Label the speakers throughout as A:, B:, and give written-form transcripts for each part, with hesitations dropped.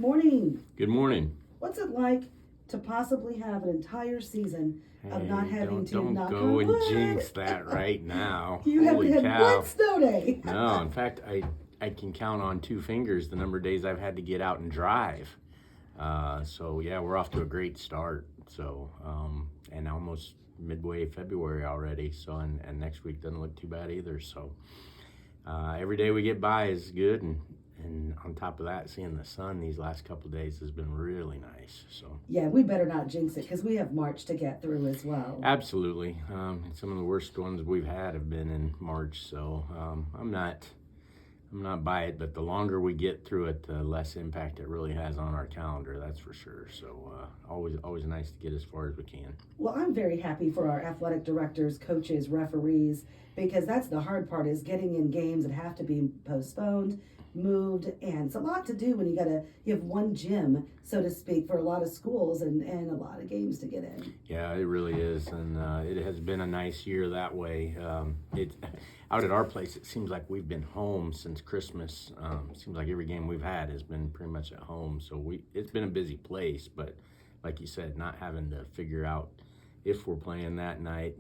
A: Morning.
B: Good morning.
A: What's it like to possibly have an entire season of not having to
B: don't
A: knock
B: go
A: on
B: and
A: wood?
B: jinx that right now.
A: You
B: Holy
A: haven't had
B: cow.
A: one snow day.
B: No, in fact, I can count on two fingers the number of days I've had to get out and drive. So yeah, we're off to a great start. So and almost midway February already. So and next week doesn't look too bad either. So every day we get by is good, and on top of that, seeing the sun these last couple of days has been really nice. So
A: Yeah, we better not jinx it because we have March to get through as well.
B: absolutely, some of the worst ones we've had have been in March. So I'm not by it, but the longer we get through it, the less impact it really has on our calendar. That's for sure. So always nice to get as far as we can.
A: Well, I'm very happy for our athletic directors, coaches, referees, because that's the hard part is getting in games that have to be postponed, moved, and it's a lot to do when you have one gym, so to speak, for a lot of schools and a lot of games to get in.
B: Yeah, it really is, and it has been a nice year that way. It out at our place, it seems like we've been home since Christmas. Seems like every game we've had has been pretty much at home, so it's been a busy place. But like you said, not having to figure out if we're playing that night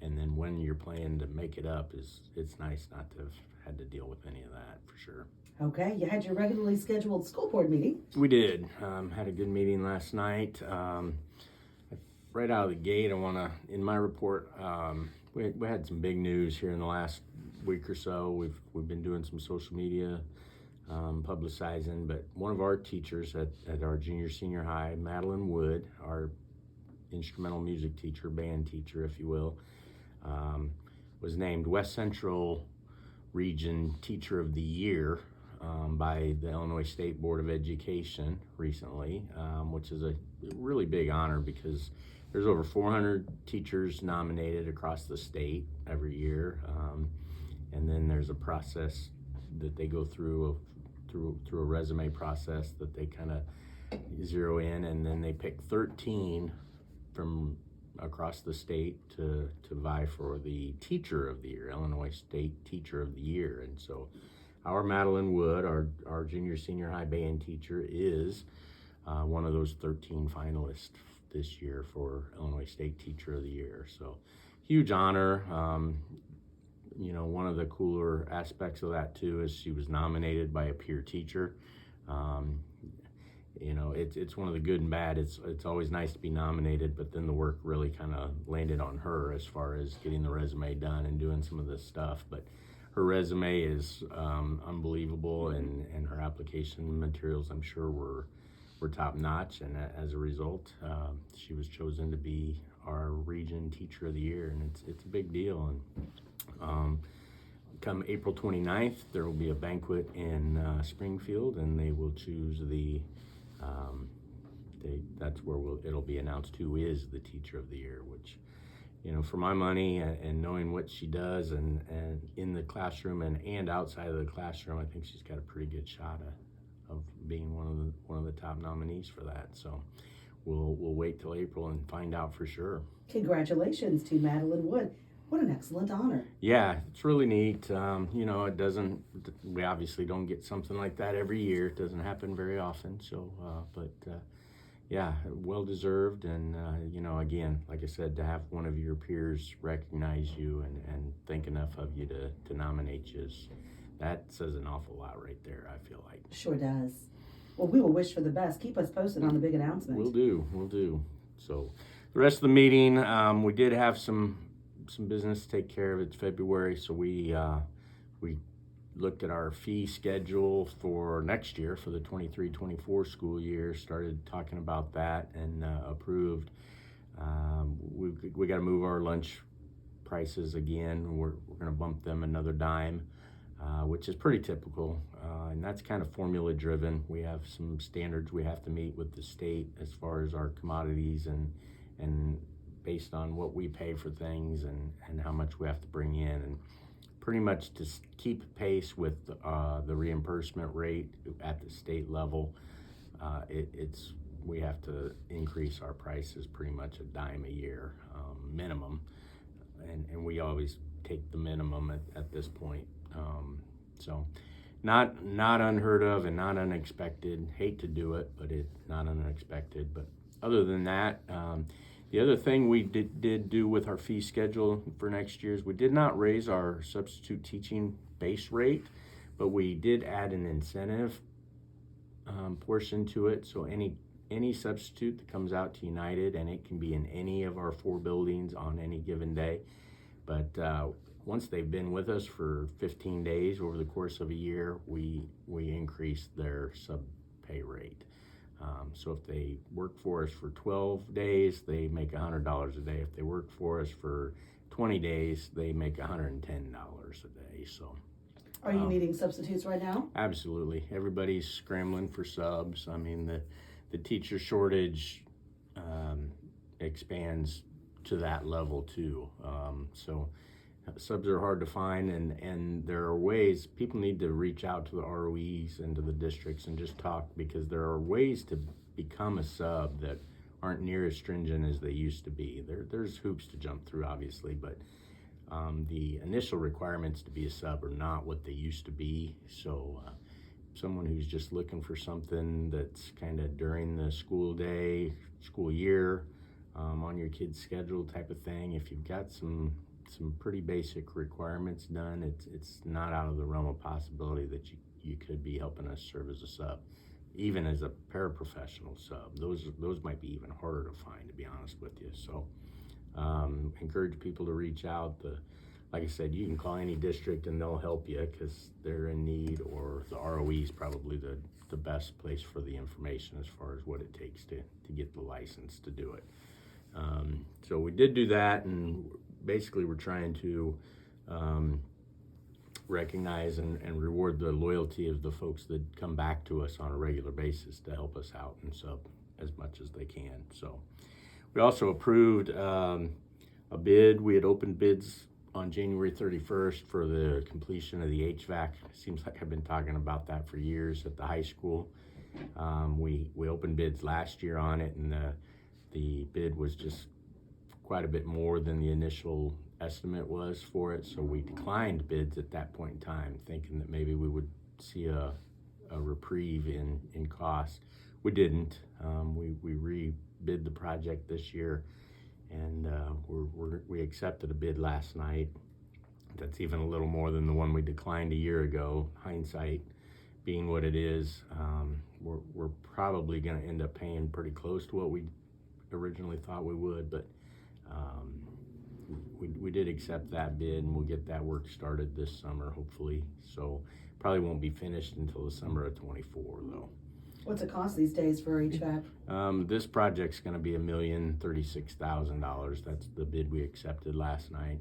B: and then when you're playing to make it up it's nice not to have had to deal with any of that for sure.
A: Okay, you had your regularly scheduled school board meeting.
B: We did. Had a good meeting last night. Right out of the gate, I want to, in my report, we had some big news here in the last week or so. We've been doing some social media publicizing, but one of our teachers at our senior high, Madeline Wood, our instrumental music teacher, band teacher, if you will, was named West Central Region Teacher of the Year by the Illinois State Board of Education recently, which is a really big honor because there's over 400 teachers nominated across the state every year, and then there's a process that they go through a resume process that they kind of zero in, and then they pick 13 from across the state to vie for the Teacher of the Year, Illinois State Teacher of the Year. And so our Madeline Wood, our senior high band teacher, is one of those 13 finalists this year for Illinois State Teacher of the Year. So huge honor. One of the cooler aspects of that too is she was nominated by a peer teacher. It's one of the good and bad. It's always nice to be nominated, but then the work really kind of landed on her as far as getting the resume done and doing some of this stuff. But her resume is unbelievable, and her application materials, I'm sure, were top notch. And as a result, she was chosen to be our Region Teacher of the Year, and it's a big deal. And come April 29th, there will be a banquet in Springfield, and they will choose that's where it'll be announced who is the Teacher of the Year, which, for my money and knowing what she does and in the classroom and outside of the classroom, I think she's got a pretty good shot of being one of the top nominees for that. So we'll wait till April and find out for sure.
A: Congratulations to Madeline Wood. What an excellent honor.
B: Yeah, it's really neat. We obviously don't get something like that every year. It doesn't happen very often. So, yeah, well deserved. And, again, like I said, to have one of your peers recognize you and think enough of you to nominate you, that says an awful lot right there, I feel like.
A: Sure does. Well, we will wish for the best. Keep us posted on the big announcement.
B: We'll do. So the rest of the meeting, we did have some business to take care of. It's February, so we looked at our fee schedule for next year for the 23-24 school year, started talking about that, and approved. We got to move our lunch prices again. We're going to bump them another dime, which is pretty typical, and that's kind of formula driven. We have some standards we have to meet with the state as far as our commodities and based on what we pay for things and how much we have to bring in, and pretty much to keep pace with the reimbursement rate at the state level. We have to increase our prices pretty much a dime a year minimum, and we always take the minimum at this point. So not unheard of and not unexpected. Hate to do it, but it's not unexpected. But other than that, the other thing we did do with our fee schedule for next year is we did not raise our substitute teaching base rate, but we did add an incentive portion to it. So any substitute that comes out to United, and it can be in any of our 4 buildings on any given day, but once they've been with us for 15 days over the course of a year, we increase their sub pay rate. So if they work for us for 12 days, they make $100 a day. If they work for us for 20 days, they make $110 a day. So,
A: are you needing substitutes right now?
B: Absolutely. Everybody's scrambling for subs. I mean, the teacher shortage expands to that level too. So subs are hard to find, and there are ways people need to reach out to the ROEs and to the districts and just talk, because there are ways to become a sub that aren't near as stringent as they used to be. There's hoops to jump through, obviously, but the initial requirements to be a sub are not what they used to be. So someone who's just looking for something that's kind of during the school day, school year, on your kid's schedule type of thing, if you've got some pretty basic requirements done, it's not out of the realm of possibility that you could be helping us serve as a sub, even as a paraprofessional sub. Those might be even harder to find, to be honest with you. So encourage people to reach out. Like I said, you can call any district and they'll help you because they're in need, or the ROE is probably the best place for the information as far as what it takes to get the license to do it. So we did do that, and basically we're trying to recognize and reward the loyalty of the folks that come back to us on a regular basis to help us out and sub as much as they can. So we also approved a bid. We had opened bids on January 31st for the completion of the HVAC. Seems like I've been talking about that for years at the high school. We opened bids last year on it, and the bid was just quite a bit more than the initial estimate was for it. So we declined bids at that point in time, thinking that maybe we would see a reprieve in cost. We didn't. We rebid the project this year, and we accepted a bid last night. That's even a little more than the one we declined a year ago. Hindsight being what it is, we're probably going to end up paying pretty close to what we originally thought we would, but we did accept that bid, and we'll get that work started this summer, hopefully. So probably won't be finished until the summer of 24, though.
A: What's it cost these days for HVAC?
B: This project's going to be $1,036,000. That's the bid we accepted last night.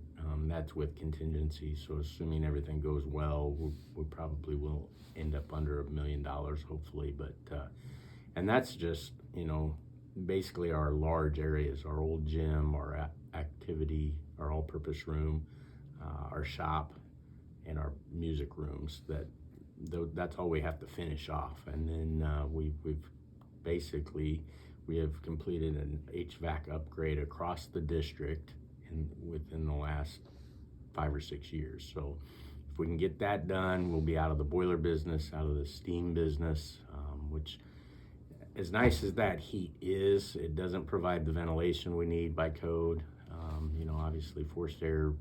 B: That's with contingency, so assuming everything goes well, we probably will end up under $1 million, hopefully. But and that's just, basically our large areas: our old gym, our activity, our all-purpose room, our shop, and our music rooms. That's all we have to finish off, and then we have completed an HVAC upgrade across the district within the last 5 or 6 years. So if we can get that done, we'll be out of the boiler business, out of the steam business, which, as nice as that heat is, it doesn't provide the ventilation we need by code. Obviously forced air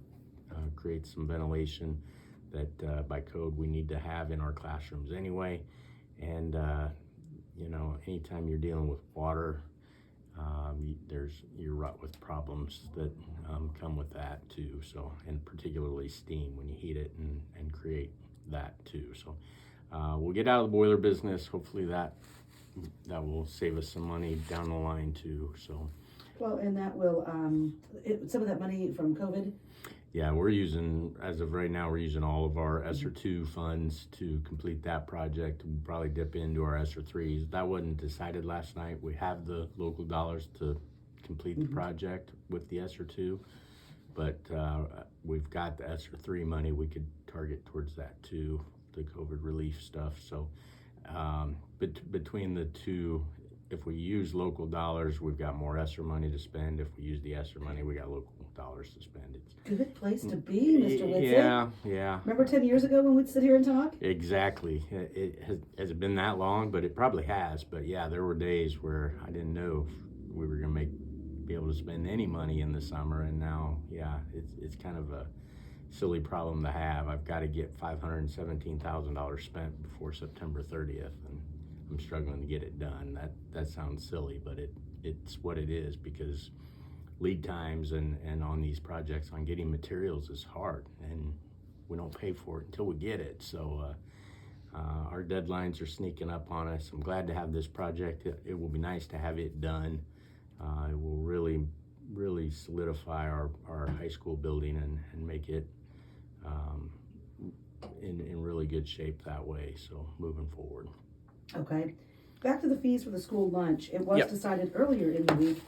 B: creates some ventilation that by code we need to have in our classrooms anyway. And anytime you're dealing with water, you're wrought with problems that come with that too. So, and particularly steam when you heat it and create that too. So we'll get out of the boiler business. Hopefully that will save us some money down the line too. So,
A: well, and that will some of that money from COVID.
B: Yeah, we're using, as of right now, we're using all of our ESSER 2 funds to complete that project. We'll probably dip into our ESSER 3s. That wasn't decided last night. We have the local dollars to complete the project with the ESSER 2, but we've got the ESSER 3 money we could target towards that too, the COVID relief stuff. So between the two, if we use local dollars, we've got more ESSER money to spend. If we use the ESSER money, we got local dollars to spend. It's
A: good place to be, Mr. Whitsitt.
B: Yeah.
A: Remember 10 years ago when we'd sit here and talk?
B: Exactly. Has it been that long? But it probably has. But yeah, there were days where I didn't know if we were going to be able to spend any money in the summer, and now, yeah, it's kind of a silly problem to have. I've got to get $517,000 spent before September 30th, and I'm struggling to get it done. That sounds silly, but it's what it is, because lead times and on these projects on getting materials is hard, and we don't pay for it until we get it. So our deadlines are sneaking up on us. I'm glad to have this project. It will be nice to have it done. It will really solidify our high school building and make it in really good shape that way, so moving forward.
A: Okay. Back to the fees for the school lunch. It was
B: Yep.
A: decided earlier in the week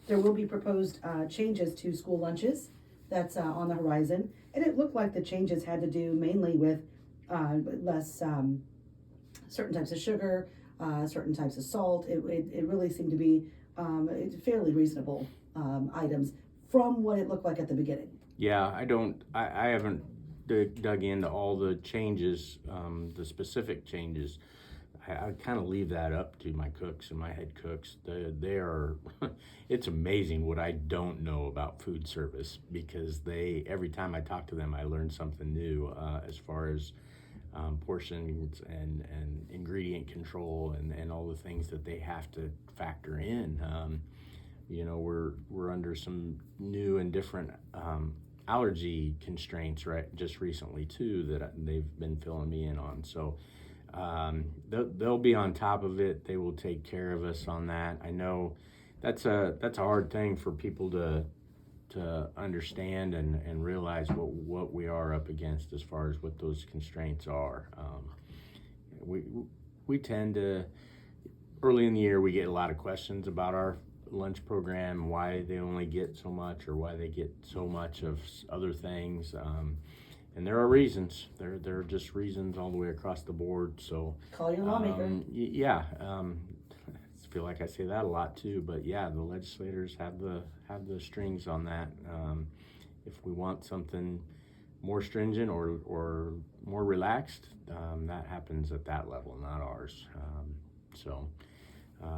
A: there will be proposed changes to school lunches. That's on the horizon. And it looked like the changes had to do mainly with less certain types of sugar, certain types of salt. It really seemed to be fairly reasonable items from what it looked like at the beginning.
B: Yeah, I haven't dug into all the changes, the specific changes. I kind of leave that up to my cooks and my head cooks. They are, it's amazing what I don't know about food service, because every time I talk to them, I learn something new as far as portions and ingredient control and all the things that they have to factor in. We're under some new and different allergy constraints just recently too, that they've been filling me in on. So they'll be on top of it. They will take care of us on that. I know that's a hard thing for people to understand and realize what we are up against as far as what those constraints are. We tend to, early in the year, we get a lot of questions about our lunch program, why they only get so much or why they get so much of other things. And there are reasons. There are just reasons all the way across the board. So
A: Call your lawmaker.
B: I feel like I say that a lot too. But yeah, the legislators have the strings on that. If we want something more stringent or more relaxed, that happens at that level, not ours.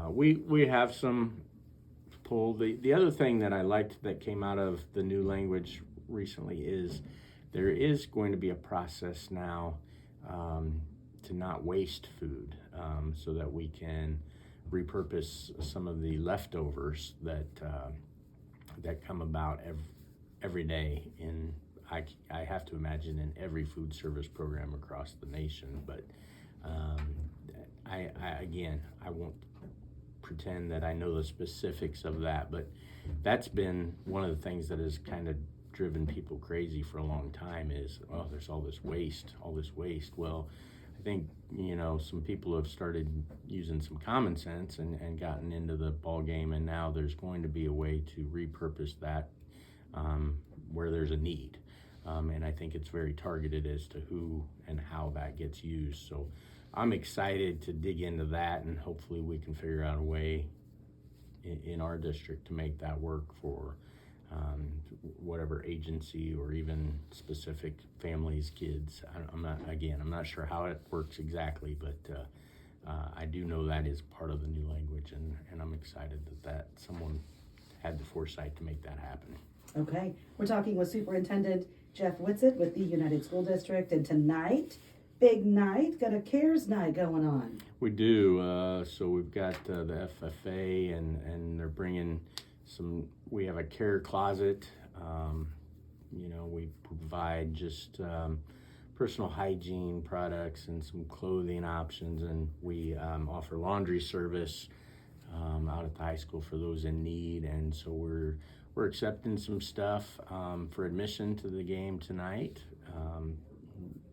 B: We have some pull. The other thing that I liked that came out of the new language recently is there is going to be a process now to not waste food, so that we can repurpose some of the leftovers that come about every day I have to imagine in every food service program across the nation. But I won't pretend that I know the specifics of that, but that's been one of the things that has kind of driven people crazy for a long time is, there's all this waste. Well, I think, some people have started using some common sense and gotten into the ball game, and now there's going to be a way to repurpose that where there's a need. And I think it's very targeted as to who and how that gets used. So I'm excited to dig into that, and hopefully we can figure out a way in our district to make that work for whatever agency or even specific families, kids. I'm not sure how it works exactly, but I do know that is part of the new language, and I'm excited that someone had the foresight to make that happen.
A: Okay, we're talking with Superintendent Jeff Whitsitt with the United School District, and tonight, big night, got a CARES night going on.
B: We do. So we've got the FFA, and they're bringing we have a care closet. We provide just personal hygiene products and some clothing options, and we offer laundry service out at the high school for those in need. And so we're accepting some stuff for admission to the game tonight.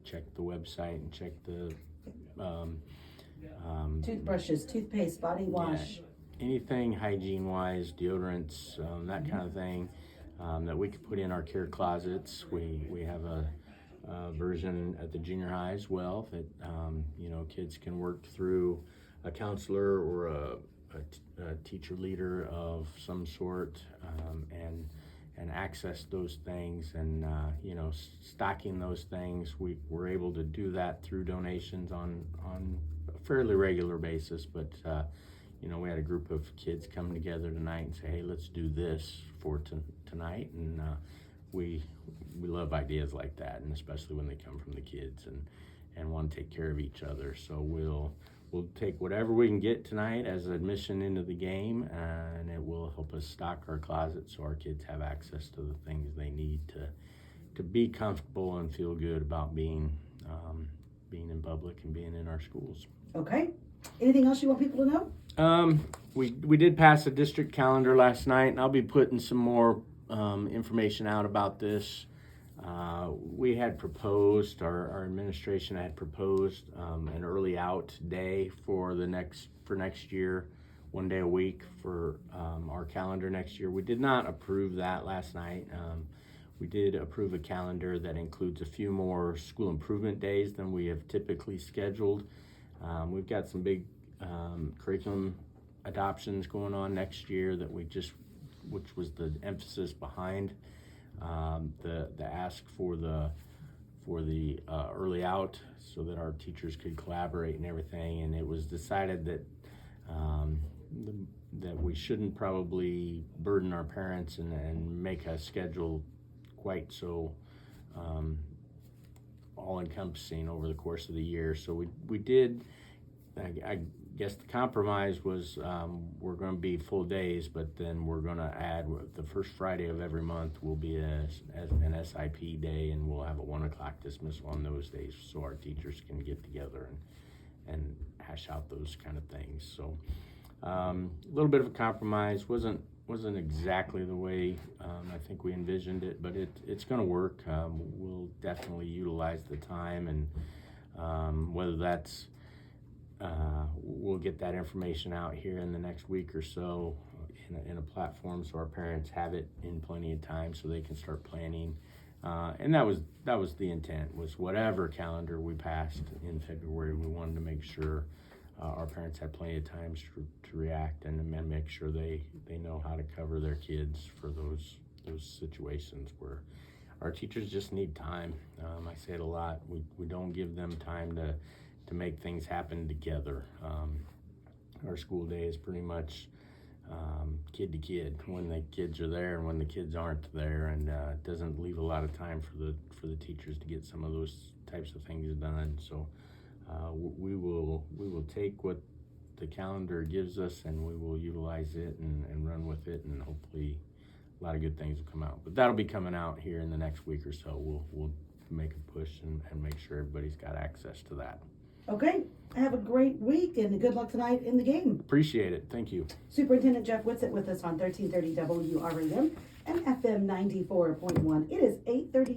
B: Check the website and check the
A: toothbrushes, toothpaste, body wash.
B: Yeah, anything hygiene-wise, deodorants, that kind of thing that we could put in our care closets. We have a version at the junior high as well that kids can work through a counselor or a teacher leader of some sort, access those things, and stocking those things. We're able to do that through donations on a fairly regular basis, but we had a group of kids come together tonight and say, hey, let's do this for tonight, and we love ideas like that, and especially when they come from the kids and want to take care of each other. So we'll take whatever we can get tonight as admission into the game, and it will help us stock our closet so our kids have access to the things they need to be comfortable and feel good about being in public and being in our schools.
A: Okay. Anything else you want people to know?
B: We did pass a district calendar last night, and I'll be putting some more information out about this. We had proposed, our administration had proposed an early out day for next year, 1 day a week for our calendar next year. We did not approve that last night. We did approve a calendar that includes a few more school improvement days than we have typically scheduled. We've got some big curriculum adoptions going on next year which was the emphasis behind the ask for the early out, so that our teachers could collaborate and everything. And it was decided that that we shouldn't probably burden our parents and make a schedule quite so all-encompassing over the course of the year. So we did. I guess the compromise was we're going to be full days, but then we're going to add the first Friday of every month will be as an SIP day, and we'll have a 1 o'clock dismissal on those days so our teachers can get together and hash out those kind of things. So a little bit of a compromise. Wasn't exactly the way I think we envisioned it, but it's going to work. We'll definitely utilize the time, and whether that's we'll get that information out here in the next week or so in a platform so our parents have it in plenty of time so they can start planning. And that was the intent, was whatever calendar we passed in February, we wanted to make sure our parents had plenty of time to react and make sure they know how to cover their kids for those situations where our teachers just need time. I say it a lot. We don't give them time to make things happen together. Our school day is pretty much kid to kid, when the kids are there and when the kids aren't there, and it doesn't leave a lot of time for the teachers to get some of those types of things done. So we will take what the calendar gives us, and we will utilize it and run with it, and hopefully a lot of good things will come out. But that'll be coming out here in the next week or so. We'll make a push and make sure everybody's got access to that.
A: Okay. Have a great week, and good luck tonight in the game.
B: Appreciate it. Thank you.
A: Superintendent Jeff Whitsitt with us on 1330 WRAM and FM 94.1. It is 8:30.